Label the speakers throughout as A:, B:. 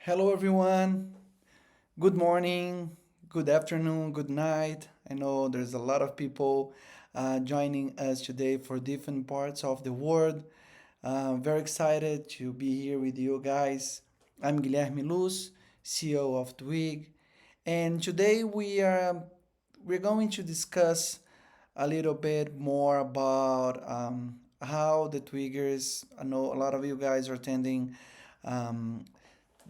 A: Hello, everyone. Good morning, good afternoon, good night. I know there's a lot of people joining us today for different parts of the world. Very excited to be here with you guys. I'm Guilherme Luz, CEO of Twig, and today we're going to discuss a little bit more about how the Twiggers. I know a lot of you guys are attending um,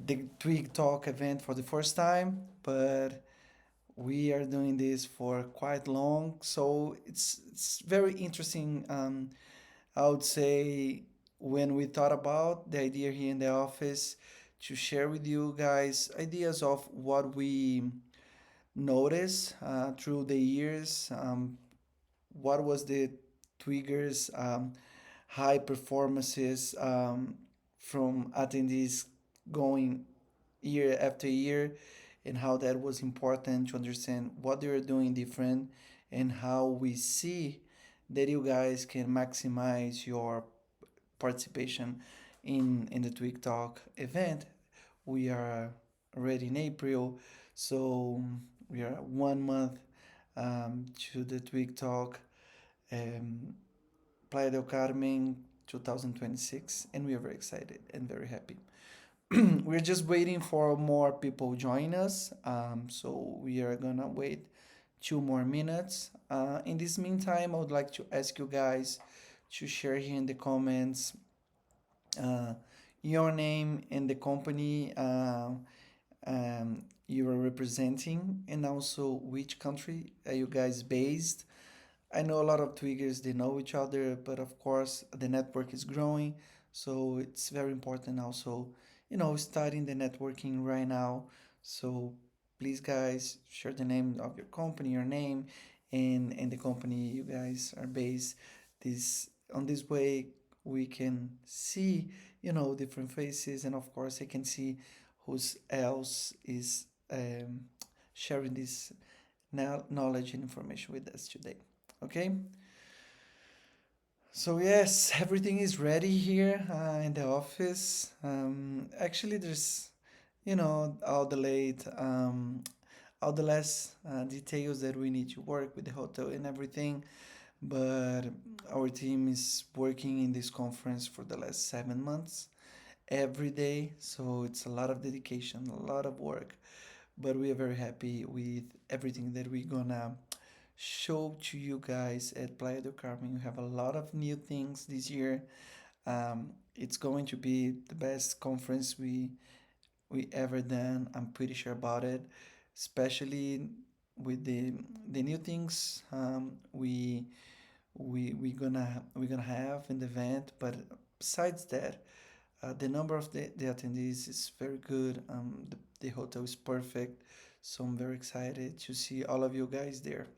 A: the Twig Talk event for the first time, but we are doing this for quite long, so it's very interesting. I would say when we thought about the idea here in the office to share with you guys ideas of what we noticed through the years. What was the Twiggers high performances from attendees going year after year, and how that was important to understand what they were doing different, and how we see that you guys can maximize your participation in the Twig Talk event. We are already in April, so we are 1 month to the Twig Talk um, Playa del Carmen 2026, and we are very excited and very happy. We're just waiting for more people join us, so we are gonna wait 2 more minutes. In this meantime, I would like to ask you guys to share here in the comments uh, your name and the company you are representing, and also which country are you guys based. I know a lot of Twiggers, they know each other, but of course the network is growing, so it's very important also, starting the networking right now. So please, guys, share the name of your company, your name, and the company you guys are based. This on this way we can see, different faces, and of course I can see who's else is sharing this knowledge and information with us today. Okay, so yes, everything is ready here in the office. Actually, there's all the all the last details that we need to work with the hotel and everything. But our team is working in this conference for the last 7 months every day, so it's a lot of dedication, a lot of work. But we are very happy with everything that we're gonna show to you guys at Playa del Carmen. We have a lot of new things this year. It's going to be the best conference we ever done. I'm pretty sure about it, especially with the new things we're gonna have in the event. But besides that, the number of the attendees is very good. The hotel is perfect, so I'm very excited to see all of you guys there.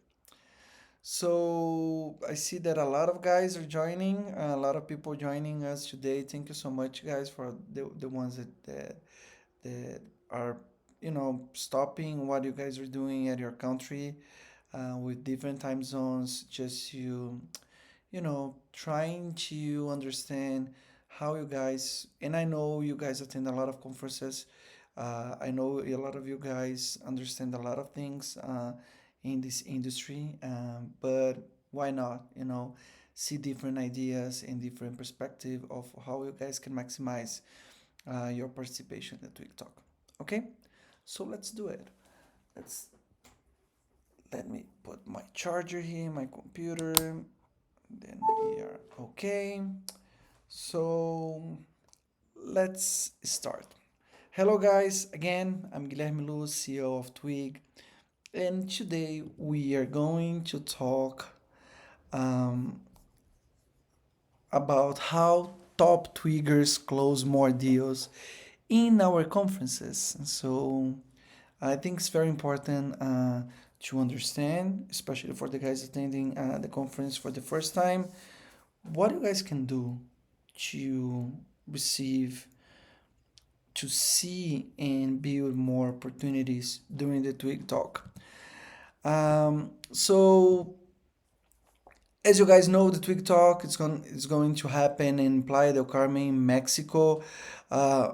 A: So I see that a lot of guys are joining, a lot of people joining us today. Thank you so much, guys, for the ones that are stopping what you guys are doing at your country with different time zones, just trying to understand how you guys. And I know you guys attend a lot of conferences. I know a lot of you guys understand a lot of things in this industry, but why not? See different ideas and different perspective of how you guys can maximize your participation in the Twig Talk. Okay, so let's do it. Let's Let me put my charger here, my computer. Then we are okay. So let's start. Hello, guys. Again, I'm Guilherme Luz, CEO of Twig, and today we are going to talk um, about how top Twiggers close more deals in our conferences. So I think it's very important to understand, especially for the guys attending the conference for the first time, what you guys can do to receive, to see, and build more opportunities during the Twig Talk. So, as you guys know, the Twig Talk is going to happen in Playa del Carmen, Mexico. Uh,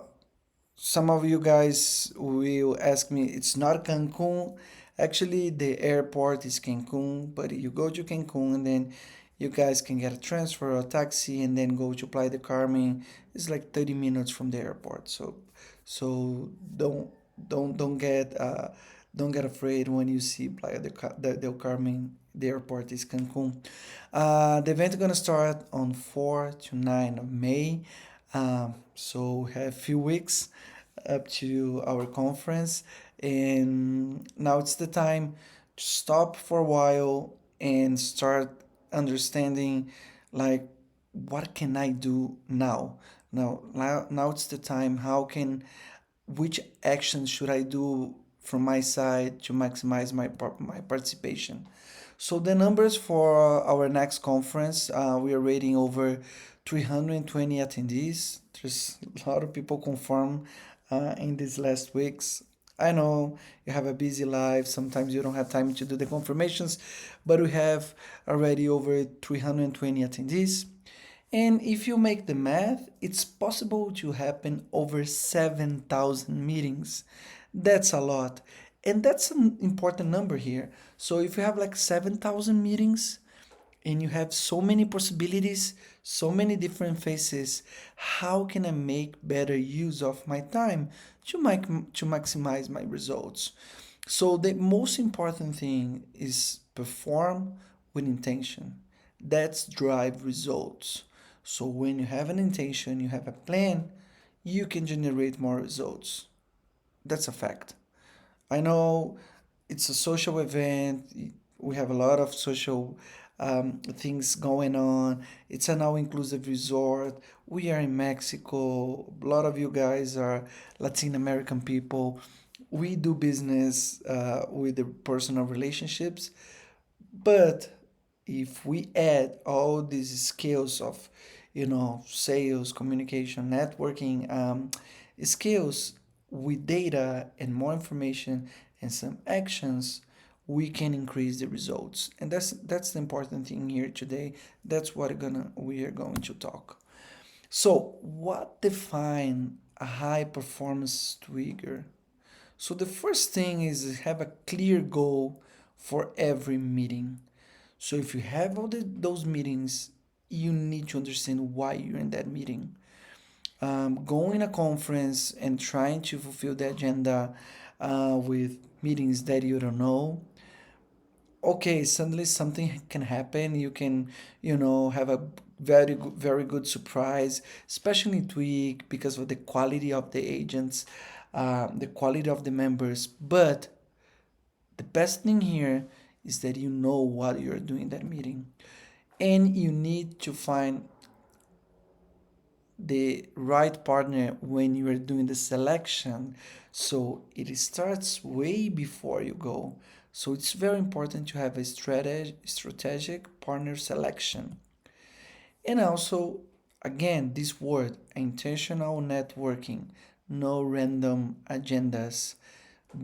A: Some of you guys will ask me, it's not Cancun. Actually, the airport is Cancun, but you go to Cancun and then you guys can get a transfer or a taxi and then go to Playa del Carmen. It's like 30 minutes from the airport. So don't get afraid when you see del Carmen. The airport is Cancun. The event is gonna start on 4 to 9 of May. So we have a few weeks up to our conference, and now it's the time to stop for a while and start understanding, like, what can I do now? Now it's the time. Which actions should I do from my side to maximize my participation? So the numbers for our next conference, we are rating over 320 attendees. There's a lot of people confirm in these last weeks. I know you have a busy life. Sometimes you don't have time to do the confirmations, but we have already over 320 attendees. And if you make the math, it's possible to happen over 7,000 meetings. That's a lot. And that's an important number here. So if you have like 7,000 meetings and you have so many possibilities, so many different faces, how can I make better use of my time to maximize my results? So the most important thing is perform with intention. That's drive results. So when you have an intention, you have a plan, you can generate more results. That's a fact. I know it's a social event. We have a lot of social things going on. It's an all-inclusive resort. We are in Mexico. A lot of you guys are Latin American people. We do business with the personal relationships, but if we add all these skills of, sales, communication, networking, skills with data and more information and some actions, we can increase the results. And that's the important thing here today. That's what we are going to talk. So, what define a high performance trigger? So the first thing is have a clear goal for every meeting. So if you have those meetings, you need to understand why you're in that meeting. Going a conference and trying to fulfill the agenda with meetings that you don't know, okay, suddenly something can happen. You can, have a very good surprise, especially in Twig because of the quality of the agents, the quality of the members. But the best thing here is that you know what you're doing in that meeting, and you need to find the right partner when you are doing the selection. So it starts way before you go. So it's very important to have a strategic partner selection. And also, again, this word, intentional networking, no random agendas.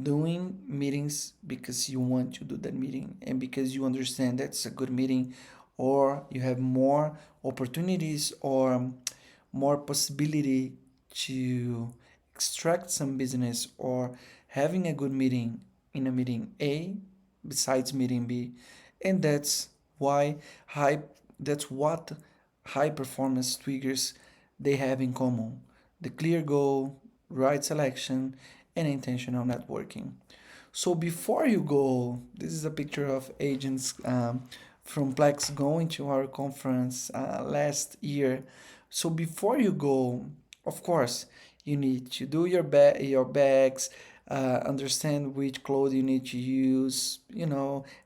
A: Doing meetings because you want to do that meeting and because you understand that's a good meeting, or you have more opportunities or more possibility to extract some business, or having a good meeting in a meeting A besides meeting B. And why high that's what high performance triggers they have in common: the clear goal, right selection, and intentional networking. So before you go, this is a picture of agents from Plex going to our conference last year. So before you go, of course, you need to do your bags, understand which clothes you need to use,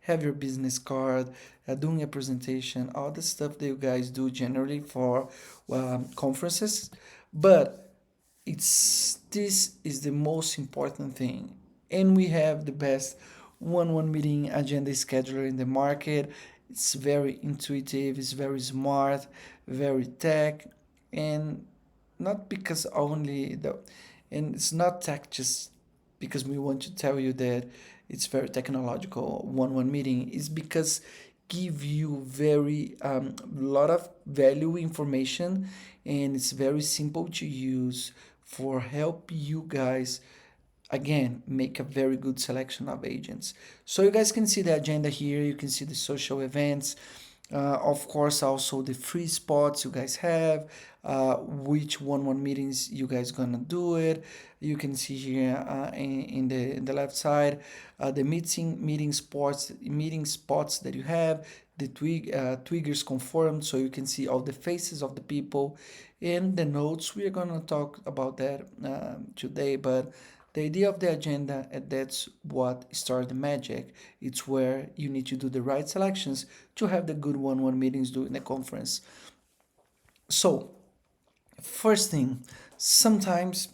A: have your business card, doing a presentation, all the stuff that you guys do generally for conferences. But this is the most important thing, and we have the best one meeting agenda scheduler in the market. It's very intuitive, it's very smart, very tech, and not because only the and it's not tech just because we want to tell you that it's very technological. One meeting is because give you very lot of value information, and it's very simple to use for help you guys again make a very good selection of agents. So you guys can see the agenda here, you can see the social events, of course also the free spots you guys have, which one meetings you guys gonna do it. You can see here in the left side the meeting spots that you have, the Twiggers confirmed, so you can see all the faces of the people in the notes. We are gonna talk about that today, but the idea of the agenda, and that's what starts the magic. It's where you need to do the right selections to have the good one meetings during the conference. So, first thing, sometimes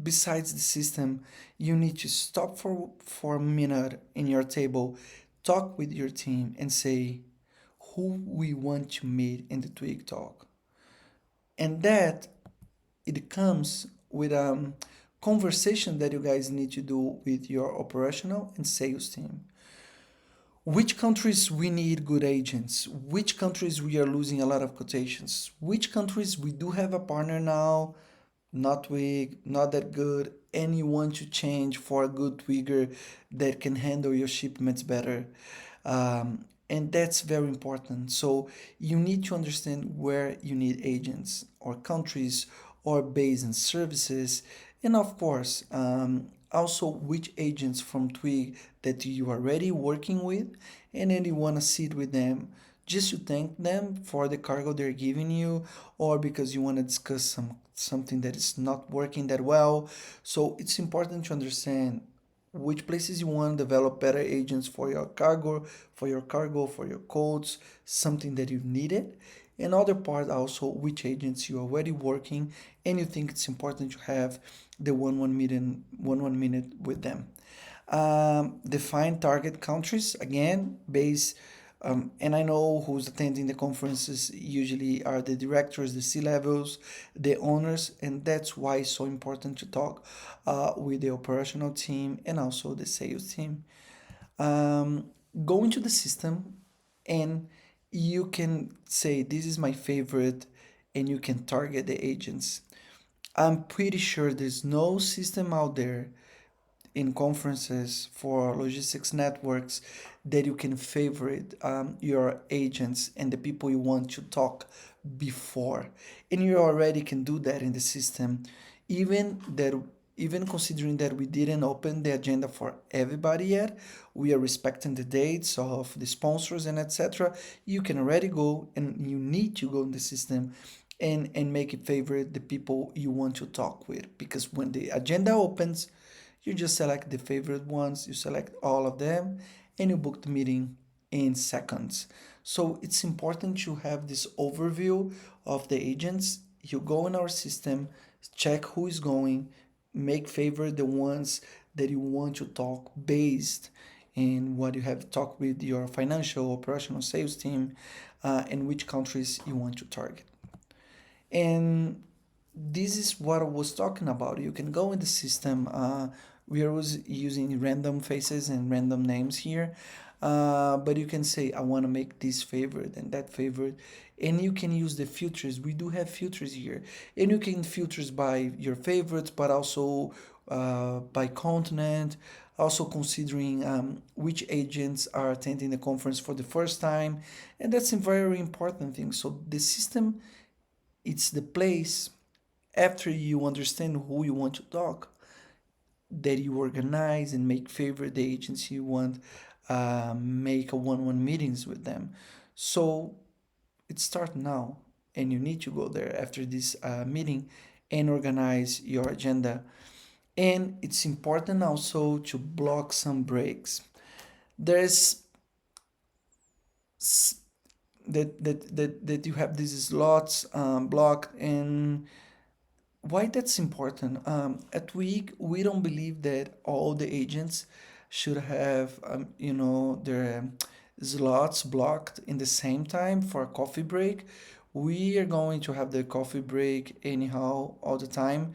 A: besides the system, you need to stop for a minute in your table, talk with your team, and say who we want to meet in the Twig Talk. And that it comes with a conversation that you guys need to do with your operational and sales team. Which countries we need good agents? Which countries we are losing a lot of quotations? Which countries we do have a partner now, not weak, not that good, and you want to change for a good twigger that can handle your shipments better? And that's very important. So you need to understand where you need agents or countries or base and services, and of course, also which agents from Twig that you are already working with, and then you want to sit with them just to thank them for the cargo they're giving you, or because you want to discuss something that is not working that well. So it's important to understand which places you want to develop better agents for your codes, something that you needed. And other part also which agents you're already working and you think it's important to have the one minute with them. Define target countries again, base and I know who's attending the conferences usually are the directors, the C levels, the owners, and that's why it's so important to talk with the operational team and also the sales team. Um, Go into the system and you can say, this is my favorite, and you can target the agents. I'm pretty sure there's no system out there in conferences for logistics networks that you can favorite your agents and the people you want to talk before, and you already can do that in the system. Even that even considering that we didn't open the agenda for everybody yet, we are respecting the dates of the sponsors and etc. You can already go, and you need to go in the system and make it favorite the people you want to talk with, because when the agenda opens, you just select the favorite ones, you select all of them, and you book the meeting in seconds. So it's important to have this overview of the agents. You go in our system, check who is going, make favorite the ones that you want to talk based in what you have talked with your financial operational sales team, and which countries you want to target. And this is what I was talking about. You can go in the system. We are always using random faces and random names here. But you can say, I want to make this favorite and that favorite. And you can use the filters. We do have filters here. And you can filters by your favorites, but also by continent. Also considering which agents are attending the conference for the first time. And that's a very important thing. So the system, it's the place after you understand who you want to talk, that you organize and make favorite the agents you want, make a one-on-one meetings with them. So it starts now, and you need to go there after this meeting and organize your agenda. And it's important also to block some breaks. There's that you have these slots blocked. And why that's important? At Week, we don't believe that all the agents should have, their slots blocked in the same time for a coffee break. We are going to have the coffee break anyhow all the time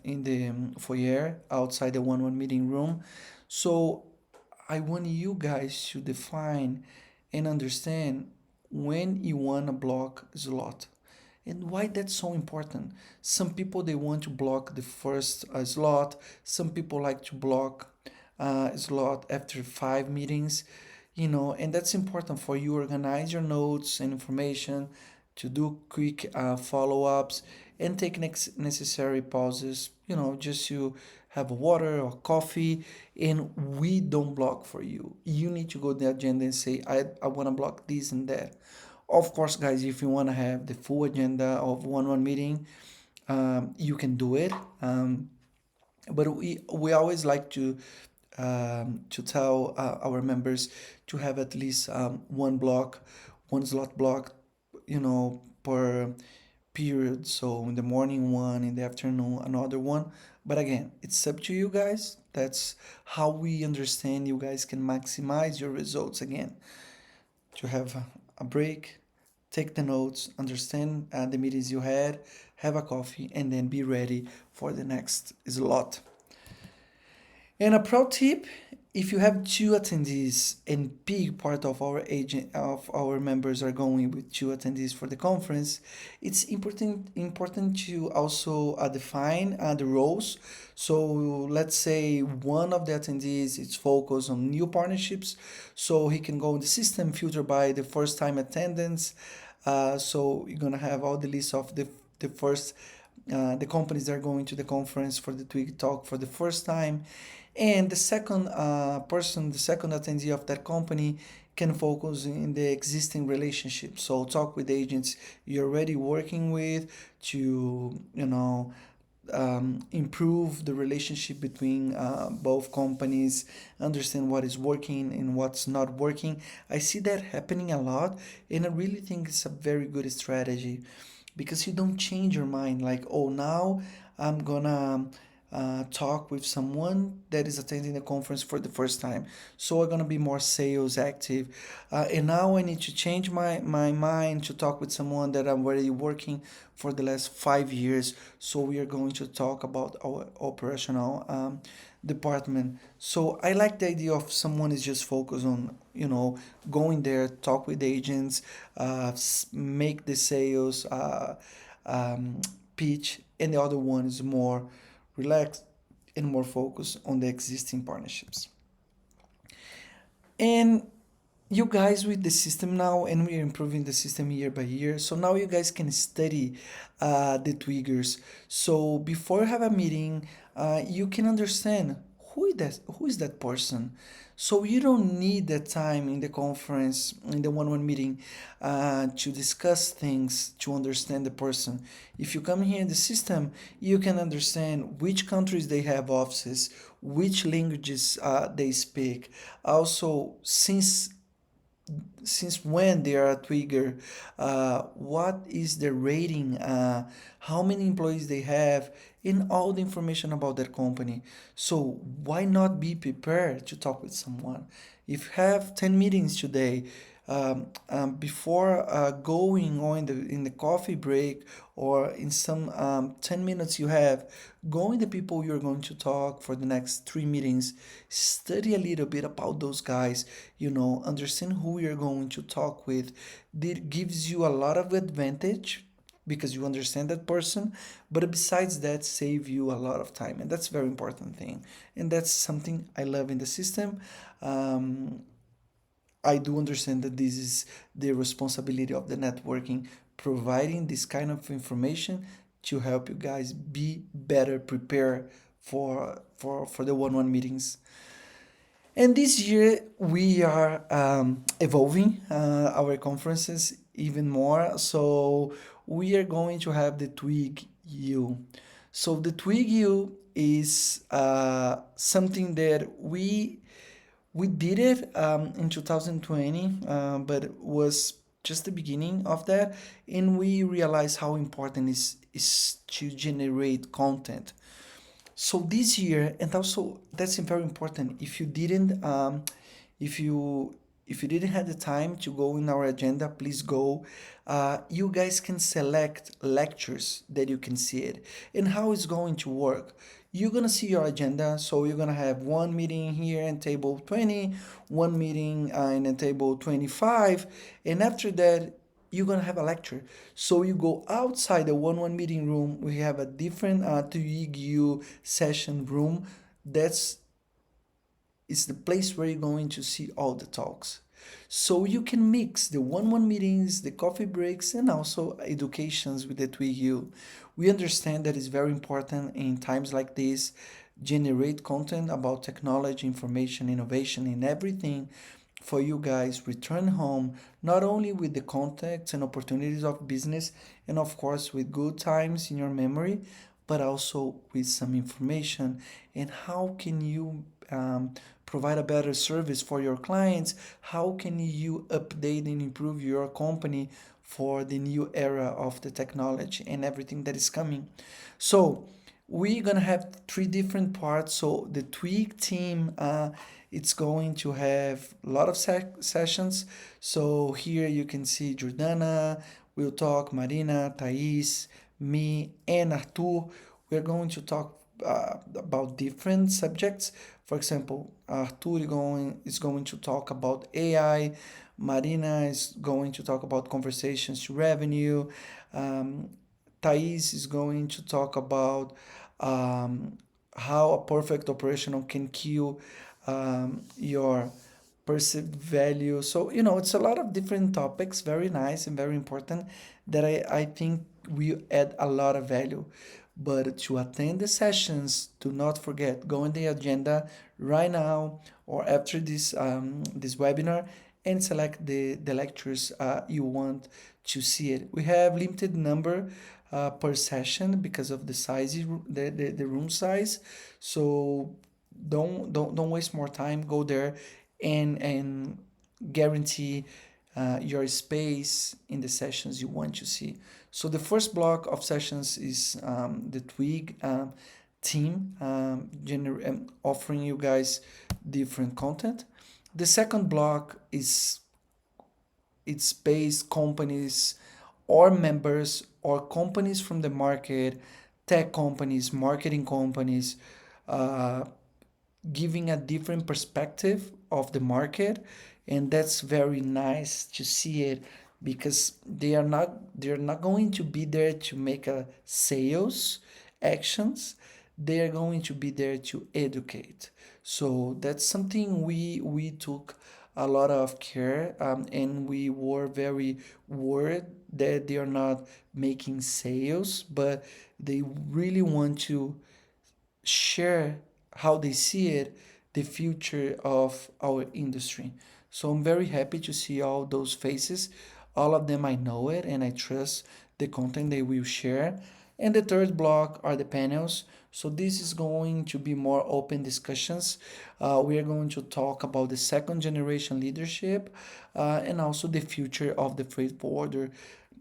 A: in the foyer outside the one meeting room. So I want you guys to define and understand when you want to block slot, And why that's so important? Some people they want to block the first slot. Some people like to block slot after 5 meetings, and that's important for you organize your notes and information to do quick follow-ups and take necessary pauses, just to have water or coffee. And we don't block for you. You need to go to the agenda and say, I want to block this and that. Of course, guys, if you want to have the full agenda of one meeting, you can do it. But we always like to tell our members to have at least one slot block, per period. So in the morning one, in the afternoon another one. But again, it's up to you guys. That's how we understand you guys can maximize your results again. To have a break, take the notes, understand the meetings you had, have a coffee, and then be ready for the next slot. And a pro tip, if you have two attendees and big part of our members are going with two attendees for the conference, it's important to also define the roles. So let's say one of the attendees is focused on new partnerships, so he can go in the system filter by the first time attendance. So you're gonna have all the list of the first the companies that are going to the conference for the Twig Talk for the first time. And the second person, the second attendee of that company can focus in the existing relationship. So talk with agents you're already working with to, improve the relationship between both companies, understand what is working and what's not working. I see that happening a lot, and I really think it's a very good strategy because you don't change your mind like, oh, now I'm gonna talk with someone that is attending the conference for the first time, so I'm gonna be more sales active, and now I need to change my mind to talk with someone that I'm already working for the last 5 years, so we are going to talk about our operational department. So I like the idea of someone is just focused on, going there, talk with agents, make the sales um, pitch, and the other one is more relaxed and more focused on the existing partnerships. And you guys with the system now, and we are improving the system year by year, so now you guys can study the Twiggers. So before you have a meeting, you can understand who is that person. So you don't need that time in the conference, in the one-on-one meeting, to discuss things to understand the person. If you come here in the system, you can understand which countries they have offices, which languages they speak. Also, since when they are a Twigger, what is the rating, how many employees they have, and all the information about their company. So why not be prepared to talk with someone? If you have 10 meetings today, before going on in the coffee break or in some 10 minutes you have, go in the people you're going to talk for the next 3 meetings, study a little bit about those guys, understand who you're going to talk with. It gives you a lot of advantage because you understand that person, but besides that save you a lot of time, and that's a very important thing, and that's something I love in the system. um, I do understand that this is the responsibility of the networking, providing this kind of information to help you guys be better prepared for the one-on-one meetings. And this year we are evolving our conferences even more. So we are going to have the Twig U. So the Twig U is something that we did it in 2020, but it was just the beginning of that, and we realized how important is to generate content. So this year, and also that's very important. If you didn't have the time to go in our agenda, please go. You guys can select lectures that you can see it, and how it's going to work. You're gonna see your agenda, so you're gonna have one meeting here in table 20, one meeting in a table 25, and after that you're gonna have a lecture. So you go outside the one meeting room. We have a different Twig session room. That's it's the place where you're going to see all the talks. So you can mix the one meetings, the coffee breaks, and also educations with the Twig U. We understand that it's very important in times like this, generate content about technology, information, innovation, and everything for you guys return home not only with the contacts and opportunities of business and of course with good times in your memory, but also with some information and how can you provide a better service for your clients, how can you update and improve your company for the new era of the technology and everything that is coming. So we're gonna have three different parts. So the Twig team, it's going to have a lot of sessions. So here you can see Jordana will talk, Marina, Thais, me, and Artur. We're going to talk about different subjects. For example, Artur is going to talk about AI. Marina is going to talk about conversations to revenue. Um, Thais is going to talk about um, how a perfect operational can kill your perceived value. So, it's a lot of different topics, very nice and very important, that I think we add a lot of value. But to attend the sessions, do not forget, go in the agenda right now or after this webinar and select the lectures you want to see it. We have limited number per session because of the size, the room size. So don't waste more time. Go there and guarantee your space in the sessions you want to see. So the first block of sessions is the Twig team offering you guys different content. The second block is it's based companies or members or companies from the market, tech companies, marketing companies, uh, giving a different perspective of the market, and that's very nice to see it because they're not going to be there to make a sales actions. They are going to be there to educate. So that's something we took a lot of care, and we were very worried that they are not making sales, but they really want to share how they see it, the future of our industry. So I'm very happy to see all those faces. All of them I know it and I trust the content they will share. And the third block are the panels. So this is going to be more open discussions. We are going to talk about the second generation leadership and also the future of the freight forwarder.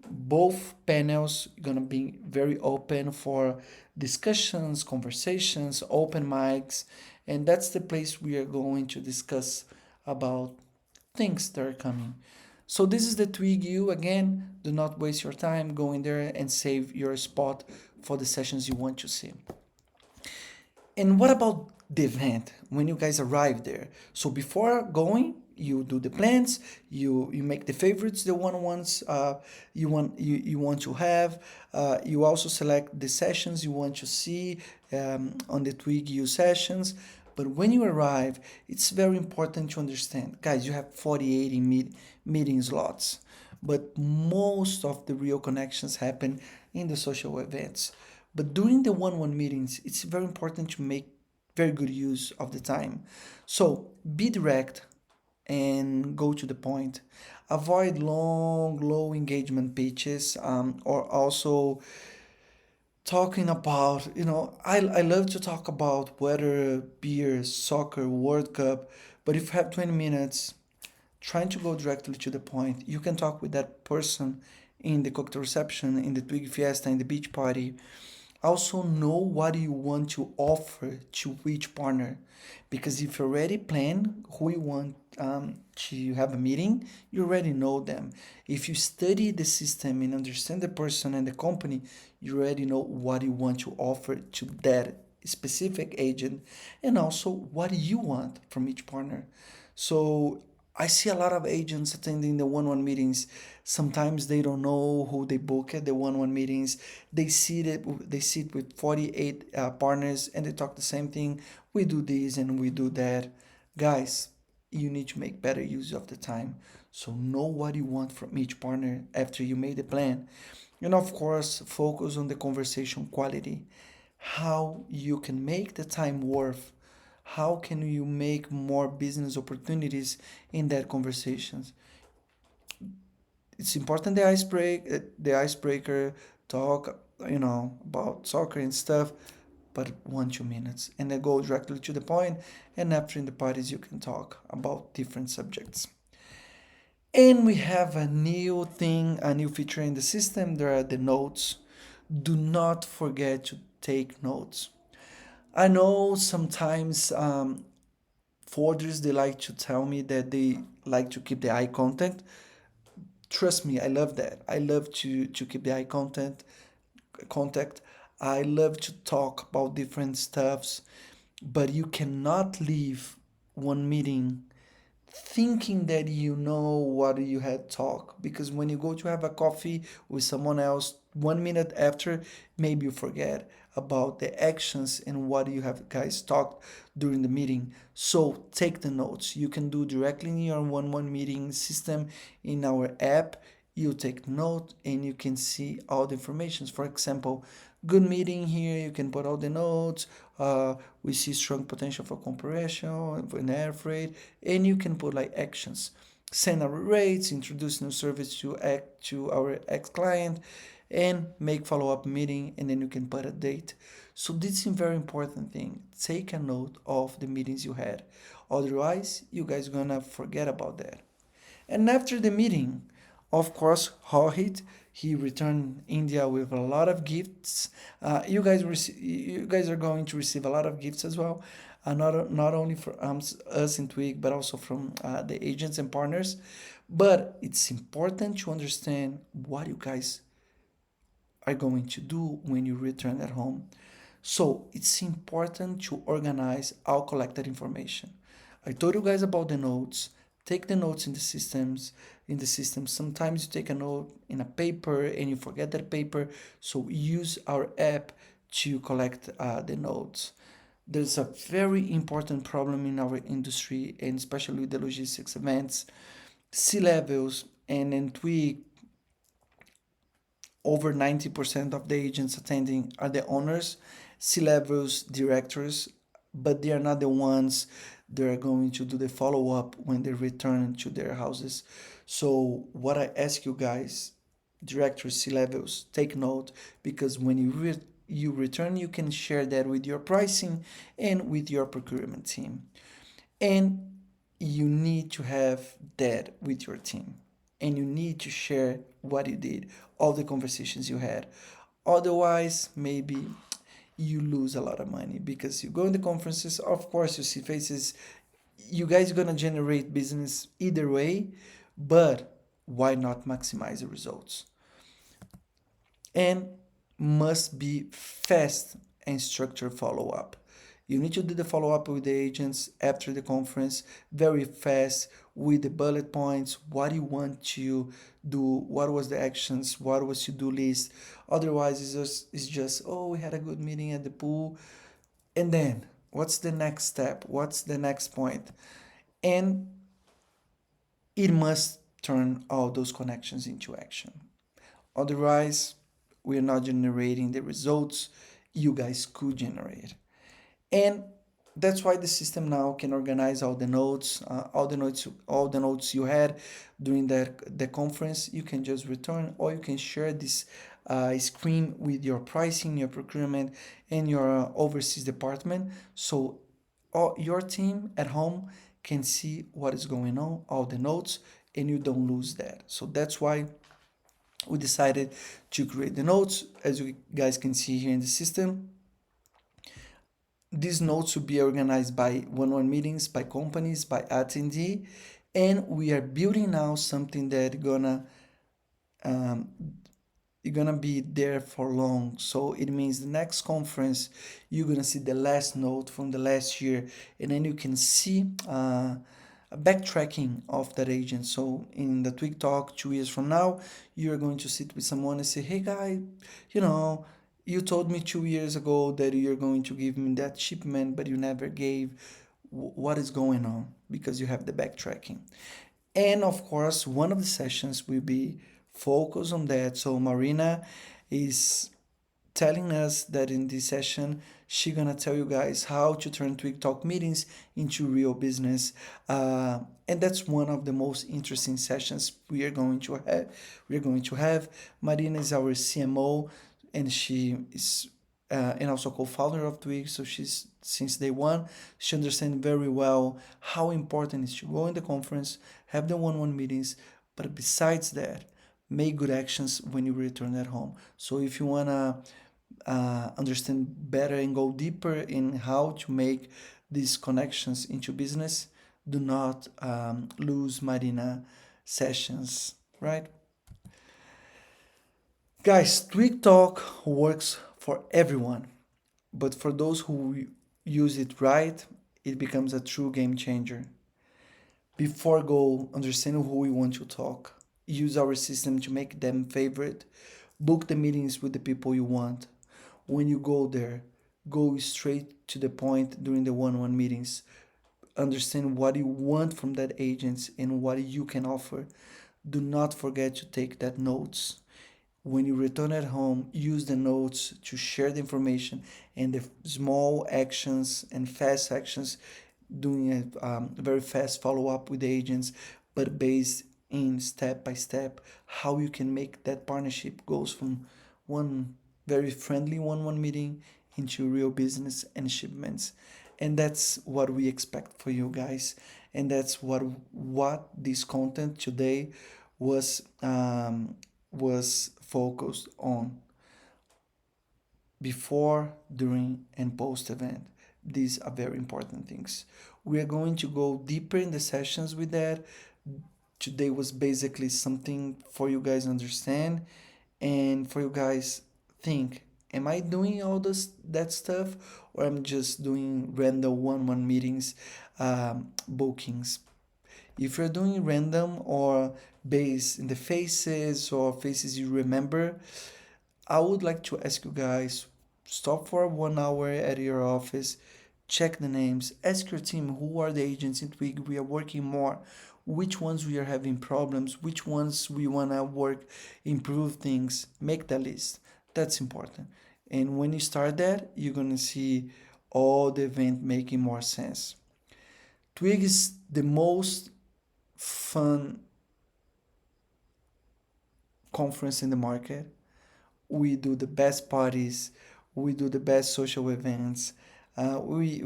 A: Both panels gonna be very open for discussions, conversations, open mics, and that's the place we are going to discuss about things that are coming. So this is the Twig U again. Do not waste your time. Go in there and save your spot for the sessions you want to see. And what about the event when you guys arrive there? So before going, you do the plans, you make the favorites, the ones you want to have. You also select the sessions you want to see on the Twig U sessions. But when you arrive, it's very important to understand, guys. You have 48 meeting slots, but most of the real connections happen in the social events. But during the one meetings, it's very important to make very good use of the time. So be direct and go to the point. Avoid long, low engagement pitches, or also talking about, I love to talk about weather, beer, soccer, World Cup, but if you have 20 minutes, trying to go directly to the point, you can talk with that person in the cocktail reception, in the Twig Fiesta, in the beach party. Also know what you want to offer to each partner, because if you already plan who you want to have a meeting, you already know them. If you study the system and understand the person and the company, you already know what you want to offer to that specific agent, and also what you want from each partner. So I see a lot of agents attending the one-on-one meetings. Sometimes they don't know who they book at the one-on-one meetings. They sit with 48 partners and they talk the same thing. We do this and we do that. Guys, you need to make better use of the time. So know what you want from each partner after you made the plan. And of course, focus on the conversation quality. How you can make the time worth, how can you make more business opportunities in that conversations. It's important the icebreaker talk, about soccer and stuff, but 1 2 minutes and then go directly to the point. And after in the parties you can talk about different subjects. And we have a new thing, a new feature in the system. There are the notes. Do not forget to take notes. I know sometimes forwarders they like to tell me that they like to keep the eye contact. Trust me, I love that. I love to keep the eye contact. I love to talk about different stuffs, but you cannot leave one meeting thinking that you know what you had talked, because when you go to have a coffee with someone else 1 minute after, maybe you forget about the actions and what you have guys talked during the meeting. So take the notes. You can do directly in your one meeting system in our app. You take note and you can see all the informations. For example, good meeting here, you can put all the notes. We see strong potential for compression, for an air freight, and you can put like actions. Send our rates, introduce new service to our ex-client, and make follow-up meeting, and then you can put a date. So this is a very important thing. Take a note of the meetings you had. Otherwise, you guys gonna forget about that. And after the meeting, of course, Rohit, he returned India with a lot of gifts. You guys are going to receive a lot of gifts as well, not only from us in Twig, but also from the agents and partners. But it's important to understand what you guys are going to do when you return at home. So it's important to organize all collected information. I told you guys about the notes. Take the notes in the systems. In the system, sometimes you take a note in a paper and you forget that paper. So use our app to collect the notes. There's a very important problem in our industry, and especially with the logistics events. C-levels and in Twig, over 90% of the agents attending are the owners, C-levels, directors, but they are not the ones that are going to do the follow-up when they return to their houses. So what I ask you guys, directors, C-levels, take note, because when you return, you can share that with your pricing and with your procurement team. And you need to have that with your team. And you need to share what you did, all the conversations you had. Otherwise, maybe you lose a lot of money, because you go in the conferences, of course, you see faces. You guys are gonna generate business either way, but why not maximize the results? And must be fast and structured follow up. You need to do the follow up with the agents after the conference very fast with the bullet points, what you want to do, what was the actions, what was to do list. Otherwise, it's just oh, we had a good meeting at the pool, and then what's the next step? What's the next point? And it must turn all those connections into action. Otherwise, we're not generating the results you guys could generate. And that's why the system now can organize all the notes you had during the conference. You can just return, or you can share this screen with your pricing, your procurement, and your overseas department. So your team at home can see what is going on, all the notes, and you don't lose that. So that's why we decided to create the notes. As you guys can see here in the system, these notes will be organized by one-on-one meetings, by companies, by attendee, and we are building now something that um, gonna be there for long. So it means the next conference you're gonna see the last note from the last year, and then you can see backtracking of that agent. So in the Twig Talk 2 years from now, you're going to sit with someone and say, "Hey guy, you know, you told me 2 years ago that you're going to give me that shipment, but you never gave. What is going on?" Because you have the backtracking. And of course, one of the sessions will be focused on that. So Marina is telling us that in this session she's gonna tell you guys how to turn Twig Talk meetings into real business, and that's one of the most interesting sessions we are going to have. We are going to have. Marina is our CMO, and she is and also co-founder of Twig. So she's since day one. She understands very well how important it is to go in the conference, have the one-on-one meetings, but besides that, make good actions when you return at home. So if you wanna understand better and go deeper in how to make these connections into business, do not lose Marina sessions, right? Guys, Twig Talk works for everyone, but for those who use it right, it becomes a true game changer. Before go, understand who we want to talk. Use our system to make them favorite. Book the meetings with the people you want. When you go there, go straight to the point during the one-on-one meetings. Understand what you want from that agent and what you can offer. Do not forget to take that notes. When you return at home, use the notes to share the information and the small actions and fast actions, doing a very fast follow up with the agents, but based in step by step how you can make that partnership goes from one very friendly one-on-one meeting into real business and shipments. And that's what we expect for you guys, and that's what this content today was focused on. Before, during, and post event, these are very important things. We are going to go deeper in the sessions with that. Today was basically something for you guys understand and for you guys think, am I doing all this that stuff, or I'm just doing random one-on-one meetings, bookings? If you're doing random or based in the faces or faces you remember, I would like to ask you guys, stop for 1 hour at your office, check the names, ask your team who are the agents in Twig we are working more, which ones we are having problems, which ones we wanna work, improve things, make the list. That's important. And when you start that, you're gonna see all the event making more sense. Twig is the most fun conference in the market. We do the best parties, we do the best social events. We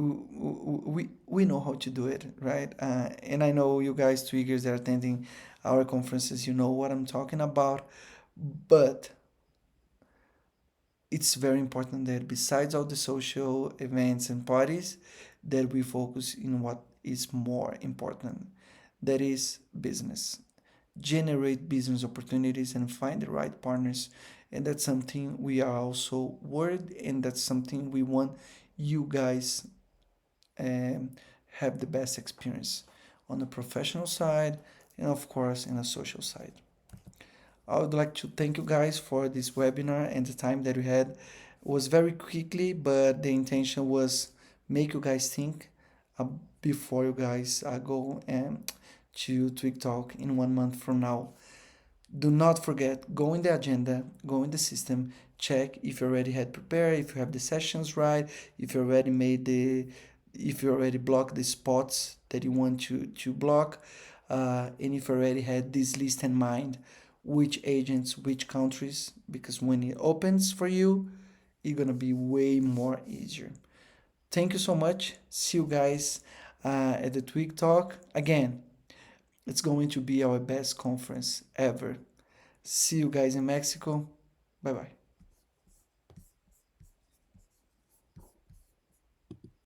A: know how to do it, right? And I know you guys, Twiggers, that are attending our conferences, you know what I'm talking about. But it's very important that besides all the social events and parties, that we focus in what is more important. That is business. Generate business opportunities and find the right partners. And that's something we are also worried, and that's something we want you guys um, have the best experience on the professional side and of course in a social side. I would like to thank you guys for this webinar and the time that we had. It was very quickly, but the intention was make you guys think uh, before you guys go to Twig Talk in 1 month from now. Do not forget, go in the agenda, go in the system, check if you already had prepared, if you have the sessions right, if you already made the, if you already blocked the spots that you want to block, and if you already had this list in mind, which agents, which countries, because when it opens for you, it's gonna be way more easier. Thank you so much. See you guys at the Twig Talk. Again, it's going to be our best conference ever. See you guys in Mexico. Bye bye.